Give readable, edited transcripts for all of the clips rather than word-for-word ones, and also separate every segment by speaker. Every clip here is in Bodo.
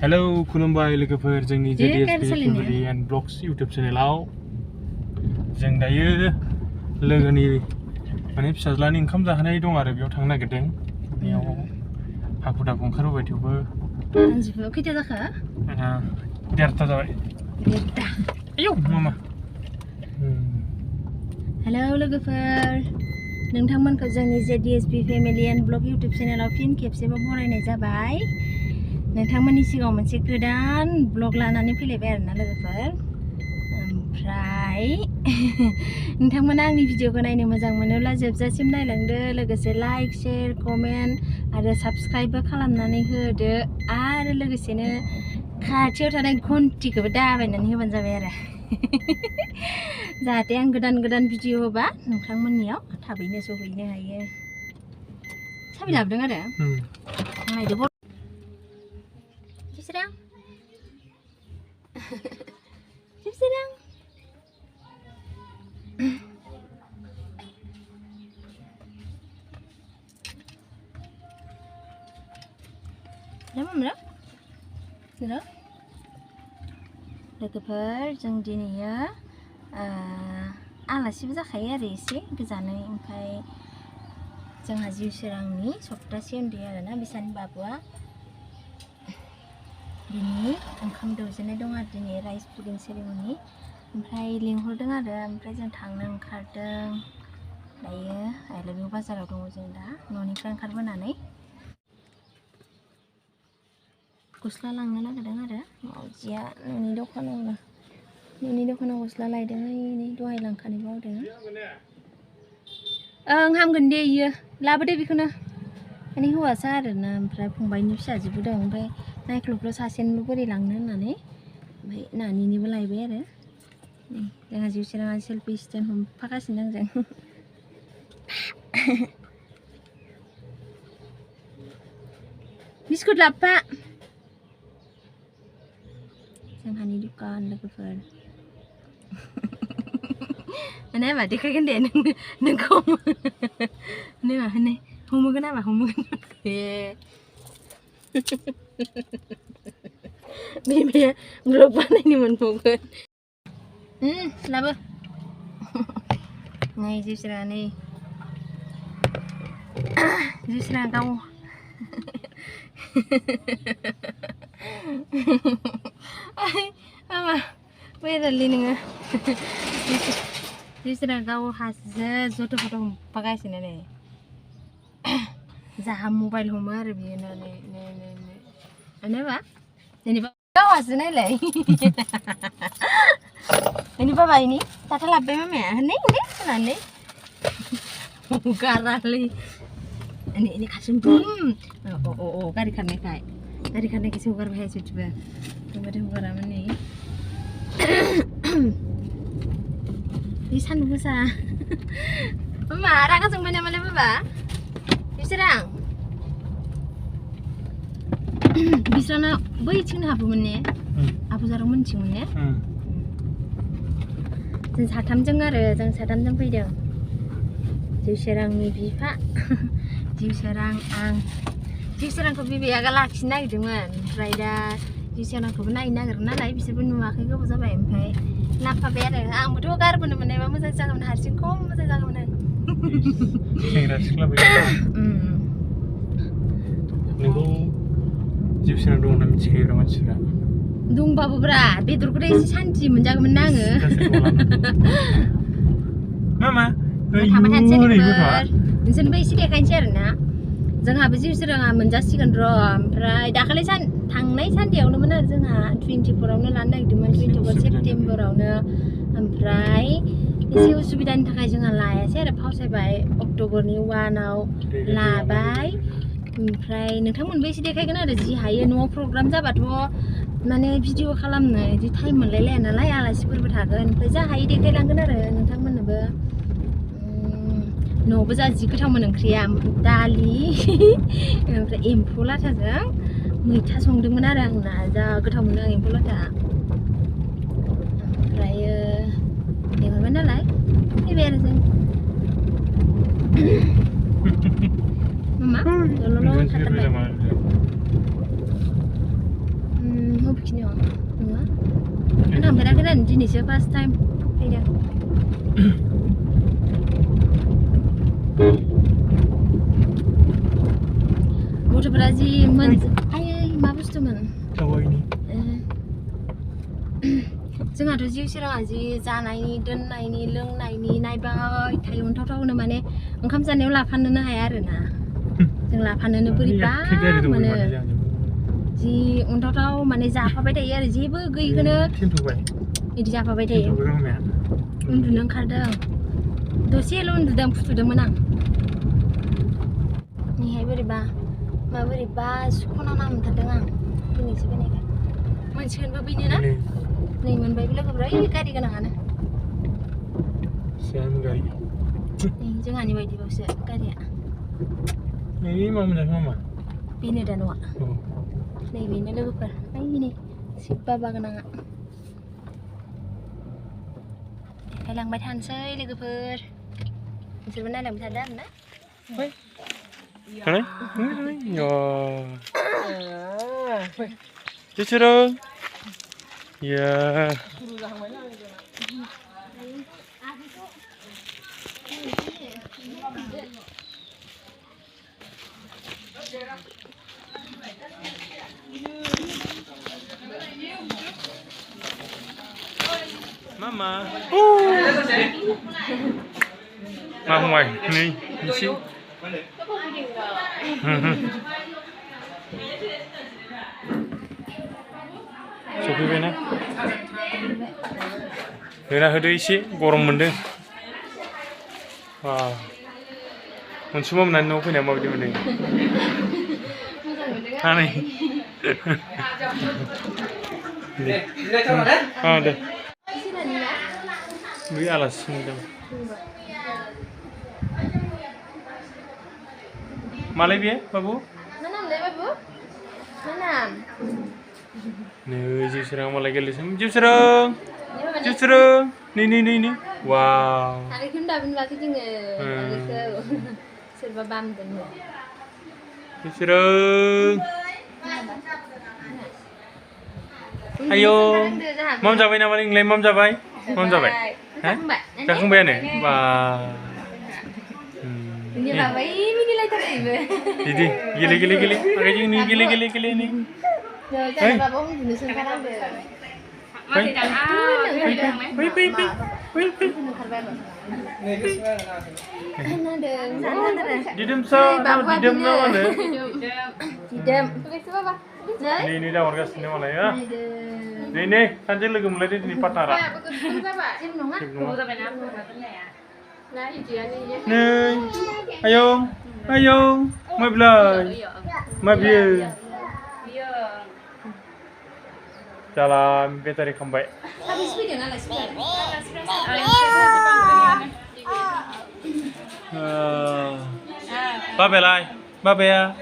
Speaker 1: Hello, खुलुमबाय लोगोफोर जोंनि JDSB Family Vlogs YouTube चेनेलाव जों दायो लोगोनि माने फिसाज्लानि ओंखाम जाहोनाय दं आरो बेयाव थांनो नागिरदों बेयाव हाखु दाखु ओंखारबोबाय थेवबो
Speaker 2: सानजौफुआव खैथा जाखो?
Speaker 1: 1:30 जाबाय।
Speaker 2: 1:30
Speaker 1: आयौ मामा
Speaker 2: हेलौ लोगोफोर नोंथांमोनखौ जोंनि JDSB Family Vlog YouTube चेनेलाव फिन खेबसेबाव बरायनाय जाबाय। नोंथांमोननि सिगाङाव मोनसे गोदान ब्लग लानानै फैलायबाय आरोना लोगोफोर। ओमफ्राय नोंथांमोना आंनि भिडिअखौ नायनो मोजां मोनोब्ला जोबजासिम नायलांदो, लोगोसे लाइक, शेयार, कमेन्ट आरो साबस्क्राइबबो खालामनानै होदो आरो लोगोसेनो खाथियाव थानाय घन्टिखौबो दाबायनानै होबानो जाबाय आरो जाहाथे आं गोदान भिडिअ होबा नोंथांमोननियाव थाबैनो सहैनो हायो। साबि लाबोदों आरो नायदो Sirang. Sirang. Nama Sirang. Logoफोर जों दिनैयो आलासिबो जाखायो आरो एसे गोजानै ओमफ्राय जोंहा जिउ सोरांनि सप्तासे उन्दै आरोना बिसानि बाबुआ दिनै ओंखाम दौजेननाय दं आरो दिनै राइस पुडिं सेरेमनि ओमफ्राय लिंहरदों आरो ओमफ्राय जों थांनो ओंखारदों दायो आइलाबिउ बाजाराव दङ जों दा न'निफ्राय ओंखारबोनानै गस्ला लांनो नागिरदों आरो मावजिया न'नि दखानाव गस्ला लायदों नै दहाय लांखानो बावदों ओं हामगोन दे इयो लाबोदो बेखौनो माने हौवासा आरोना ओमफ्राय फंबायनि फिसाजोबो दं ओमफ्राय नायख्लुबल' सासेनिल' बोरै लांनो होननानै ओमफ्राय नानिनिबो लायबाय आरो जोंहा जिउ सोराङा सेल्फि स्टेन्ड हमफागासिनो आंजों बिस्कुट लाबफा जोंहानि दुखान लोगोफोर माने मा देखायगोन दे नोंखौ मा होनो हमगोन नामा हमगोन बिमाया ब्लग बानायनो मोनबावगोन लाबो नै जिउसोरा नै जिउसोरा गाव मामा बेरालि नोङो जिउसोरा गाव हासो जथ' फट' हमफागासिनो नै जाहा मबाइल हमो आरो बियो नै मानोबा जेनेबा गावहासो नायलाय जेनेबा बायनि दाथा लाबबाय मामाया हनै होननानै गारालै नै खाथियाव बुम गारि खारनायखायसो हगारबाय जुदिबो ओमफ्राय हगारामोन नै बे सान्दुं गोसा मामा रागा जोंबाय नामालाय बाबा बिसोरां बिस्राना बैथिंनो हाबोमोन ने आबुजाराव मोनथिंमोन ने जों साथामजों फैदों जिउ सोरांनि बिफा जिउ सोरां आं जिउ सोरांखौ बिबैया लाखिनो नागिरदोंमोन ओमफ्राय दा जिउ सोरांखौबो नायनो नागिरो नालाय बिसोरबो नुवाखै गोबाव जाबाय ओमफ्राय लाबोफाबाय आरो आंबोथ' गारबोनो मोननायबा मोजां जागौमोन हारसिं खम मोजां जागौमोन आं
Speaker 1: सेंग्रा सिख्ला नोंखौ जिउ सोरां दं होनना मिथिखायोब्रा मानसिफ्रा
Speaker 2: दंबाबो ब्रा बेदरखौथ' एसे सान्थि मोनजागौमोन ना आङो
Speaker 1: मामा
Speaker 2: थांबाय थानोसै लोगोफोर नोंसोरनोबो एसे देखायनोसै आरोना जोंहाबो जिउ सोराङा मोनजासिगोन र' ओमफ्राय दाखालि थांनाय सानदेआवनोमोन आरो जोंहा 24आवनो लानो नागिरदोंमोन 24 सेप्तेम्बरावनो ओमफ्राय एसे उसुबिदानि थाखाय जोंहा लायासै आरो फावसायबाय अक्ट'बरनि 1आव लाबाय ओमफ्राय नोंथांमोनबो एसे देखायगोन आरो जि हायो न'आव प्रग्राम जाबाथ' माने भिडिअ खालामनो बिदि टाइम मोनलायलाया नालाय आलासिफोरबो थागोन ओमफ्राय जा हायो देखायलांगोन आरो नोंथांमोननोबो न'आवबो जा जि गोथावमोन ओंख्रिया दालि ओमफ्राय एम्फौ लाथाजों मैथा संदोंमोन आरो आंना जा गोथाव मोनो आं एम्फौ लाथा ओमफ्रायो लेंहरबाय नालाय फैबाय आरो जों मामा nङा दल'ल' थाथारबाय
Speaker 1: मा
Speaker 2: बबेखिनियाव नङा आं थांफेराखै दिनैसो फार्स्ट टाइम फैदों गथ'फोरा जि आयै मा बुस्थुमोन जोंहाथ' जिउ सिराङा जि जानायनि दोननायनि लोंनायनि नायबाय थायो अनथावथावनो माने ओंखाम जानायाव लाफानोनो हाया आरोना जों लाफानोनो बोरैबा मोनो जि अनथावथाव माने जाफाबाय थायो आरो जेबो गैयिखौनो बिदि जाफाबाय थायो उन्दुनो ओंखारदों दसेल' उन्दुदों फुथुदोंमोन आं नैहाय बोरैबा सुख'ना मोनथारदों आं दिनैसो फैनायखाय मोनसिगोनबो बेनो ना नै मोनबायबो लोगोफोरा ओइ गारि गोनाङानो जोंहानि बायदिबावसो गारिया
Speaker 1: मा मोनजाखो मामा
Speaker 2: बेनो दा न'आ नै बेनो लोगोफोर ओइ नै सिब्बा बागोनाङा देखायलांबाय थानोसै लोगोफोर नोंसोरबो नायलांबाय थादो आरोना
Speaker 1: Cicurung. Ya. Mama. Mamai, nih, isi. सफैबायना होना होदो एसे गरम मोनदों मोनसे मोननानै न'आव फैनाया माबायदि मोनदों हानाय दे बै आलासि मोनदों मालाय बे बाबु नै जिउसोरां मालाय गेलेसों जिउसोरां नै वाव
Speaker 2: थारिखखौनो दाबो नुवाखै जोङो सोरबा बामदों
Speaker 1: जिउसोरां आयौ माम जाबाय नामा नोंलाय माम जाबाय जाखांबायानो बा Didi, gile. Makanya ini gile nih. Didem mana? Ini dah warga sini mana ya? Ini, sanjil lagi mulai di Patara. Nih, ayo, mau belai, mau biar. Jalan, kita tarik kembali. Babe ya.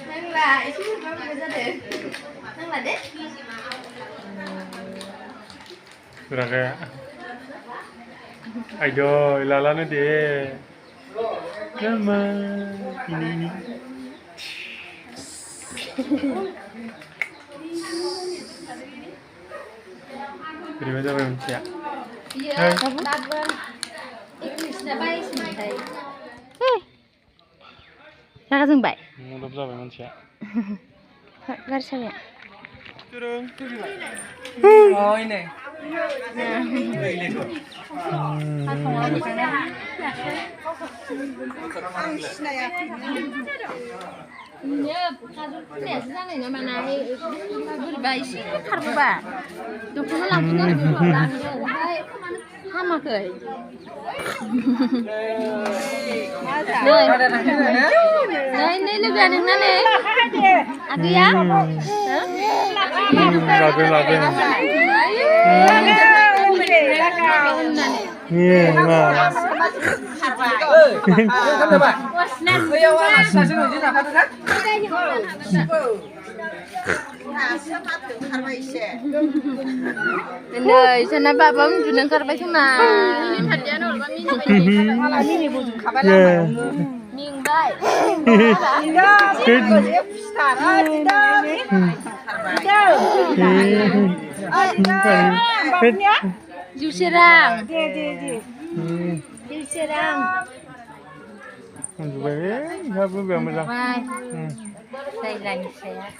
Speaker 2: Nanglah, itu berapa deh? Nanglah deh.
Speaker 1: Berapa? Ayo, lalana deh. Nama ini. Terima kasih banyak.
Speaker 2: Iya, babon. Inggris dah baik sih. Jaga जों बाय
Speaker 1: मुलुग जाबाय मानसिया
Speaker 2: गारि सालाया जानाय ना मानानै बोरैबा एसे खारबोबा डक्टरनाव लांफिनो आरो ओमफ्राय हामाखै नै लोगोआ नोंना नै आगैया Này, cho nên bà bấm chủ nâng cắt bay không mà. Thật ra nó là mini bù khá bay lắm. Nhưng đây. Dù xe ràng. Dù xe ràng. Đây là như xe.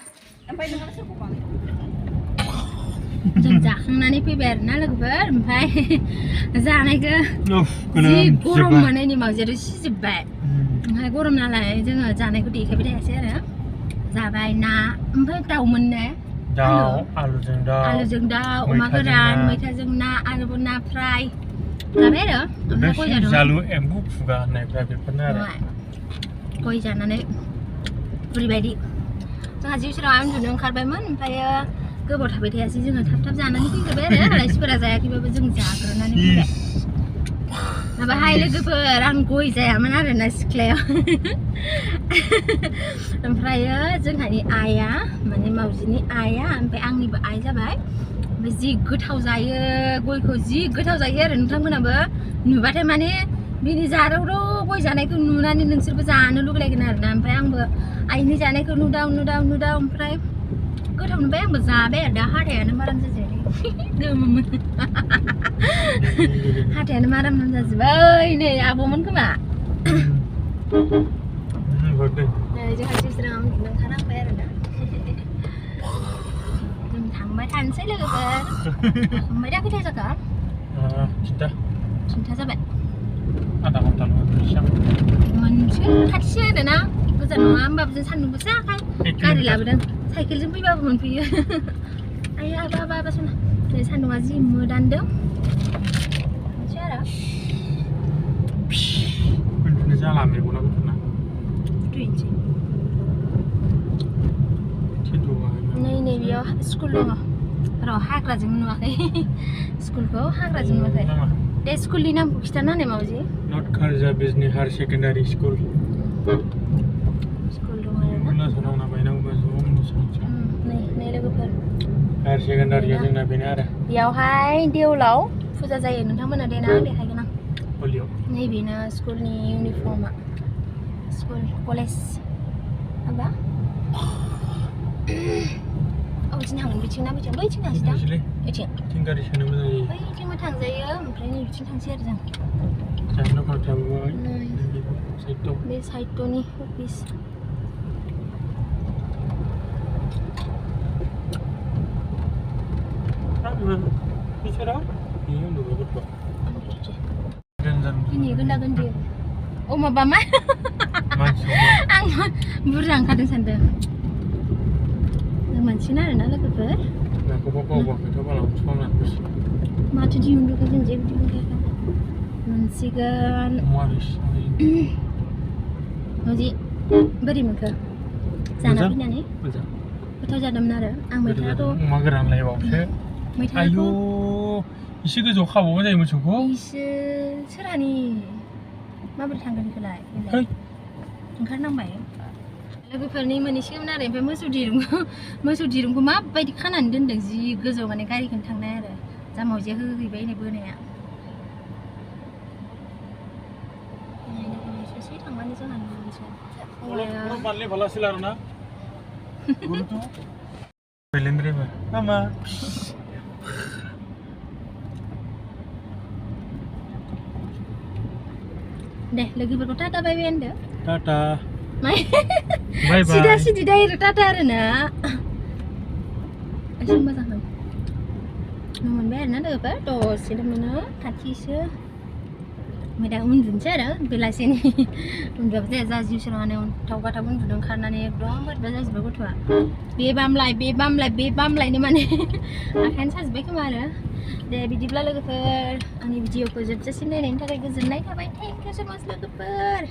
Speaker 2: Jangan jangan ni piber, nak lagu ber, mai, jangan ke? Si korom mana ni mau jadi si sebab, hai korom nala, jangan jangan aku di kabinet saya, zabai na, mai tahu mana?
Speaker 1: Tahu, alu jeng daun, makaran, mereka jeng na, alu pun na fry, zabai dah.
Speaker 3: Selalu embuk juga naik private benar.
Speaker 2: Koi jangan ni, pribadi. Jangan jauh cerah, am junjung karbai man, mai. Cứ bột thập thì chúng thập thập ra nó như cái bé đấy là super ra khi bây giờ dừng giả rồi nó như vậy mà bà hai lấy cái bơ ăn cùi giả mà nó là nice clear làm phải á dừng hay đi ai á mà nên màu gì đi ai á ăn phải ăn đi bà ai ra vậy bây giờ cứ thâu dài cùi khô gì cứ thâu dài rồi nó thằng cái nào bơ nửa bát em ăn đi đi ra đâu đâu cùi giả này cứ nửa này đừng sửa ra nó lúc này cái nào làm phải ăn bơ ai đi ra này cứ nửa đau phải cứ thằng bé mà già bé đã hát hè nó mà làm gì đưa mà mình hát hè nó mà làm gì vậy này à bố muốn cơ mà này cho hai chị xem mình khá năng bé rồi đó thằng mấy thanh xích lên cái mấy đứa cái thế sao cả cinta sao vậy
Speaker 3: Ada hotel
Speaker 2: mình sẽ khách xe rồi nè bây giờ nó ăn bắp dân săn nó sát hay cái này là bên thay cái lưng bắp mình phía ai ba xuống để săn nó gì mưa đan đâu chết rồi
Speaker 3: Ini jalan ya bulan pernah.
Speaker 2: chuyện gì
Speaker 3: Kedua.
Speaker 2: này bây giờ school luôn rồi hát là dừng nữa cái school có hát là dừng nữa cái để school đi nam kita na này mau gì
Speaker 3: Not Kharja Business Higher Secondary School.
Speaker 2: school luôn rồi
Speaker 3: Mana sana nak bayar uang zoom.
Speaker 2: này là cái phần
Speaker 3: Higher Secondary yang nak bayar.
Speaker 2: Điều hai điều lẩu phụ gia dày nó thằng mình ở đây nào để hai cái nào
Speaker 3: Boleh.
Speaker 2: này vì là school ni uniform ạ school college apa oh chính hàng bị chính nào bị chính mấy chính hàng gì đó
Speaker 3: Sini.
Speaker 2: bị chính
Speaker 3: Tinggal di sana mana ni?
Speaker 2: mấy chính mà thằng dày á mình phải nhìn chính thằng xe rằng
Speaker 3: Jangan kau jamu. Satu.
Speaker 2: đây sai tôi ni office
Speaker 3: Bicara? Iya, dulu betul. Dan
Speaker 2: ini ganda gandi oh mà bà má
Speaker 3: Masuk.
Speaker 2: ăn burang kadang sanda mình xin nói là nó là cái vở
Speaker 3: Nah, kau bawa kita malam sekolah terus.
Speaker 2: mà tôi đi được cái gì cũng được mình xin cái
Speaker 3: Maris.
Speaker 2: gì beri muka sana pun ni
Speaker 3: Betul.
Speaker 2: betul jadi mana ada ang mereka tu
Speaker 3: Mageran lewat saya.
Speaker 2: mereka tu
Speaker 3: Ayo, isi ke jauh kau aja yang macam kau.
Speaker 2: isi serani ma bertanggung ke lai
Speaker 3: Hei,
Speaker 2: engkau nampak lagu perni manusia mana ada masuk di rumah ma baik di kanan dan dah zi gazau mana kari kentang ni ada zaman ujian hui baik ni boleh ya ini sih thang mana jangan
Speaker 3: Orang balik balas silar na. Guru tu. Pelendre ba. Mama.
Speaker 2: deh lagi berkota tak baik anda
Speaker 3: Tata.
Speaker 2: mai
Speaker 3: Bye bye.
Speaker 2: sudah sih dari tata ada nak asyik macam mana namun bayar nak apa tu sudah mana kaki se mereka undun cara bila sini undun betul zazi serana un tahu kata undun karena ni dong berbeza berkota bebam lai ni mana akan saya sebaik mana deh video lalu keper ani video ko jab sini ni entah kayak jenak apa thank you so much lagu keper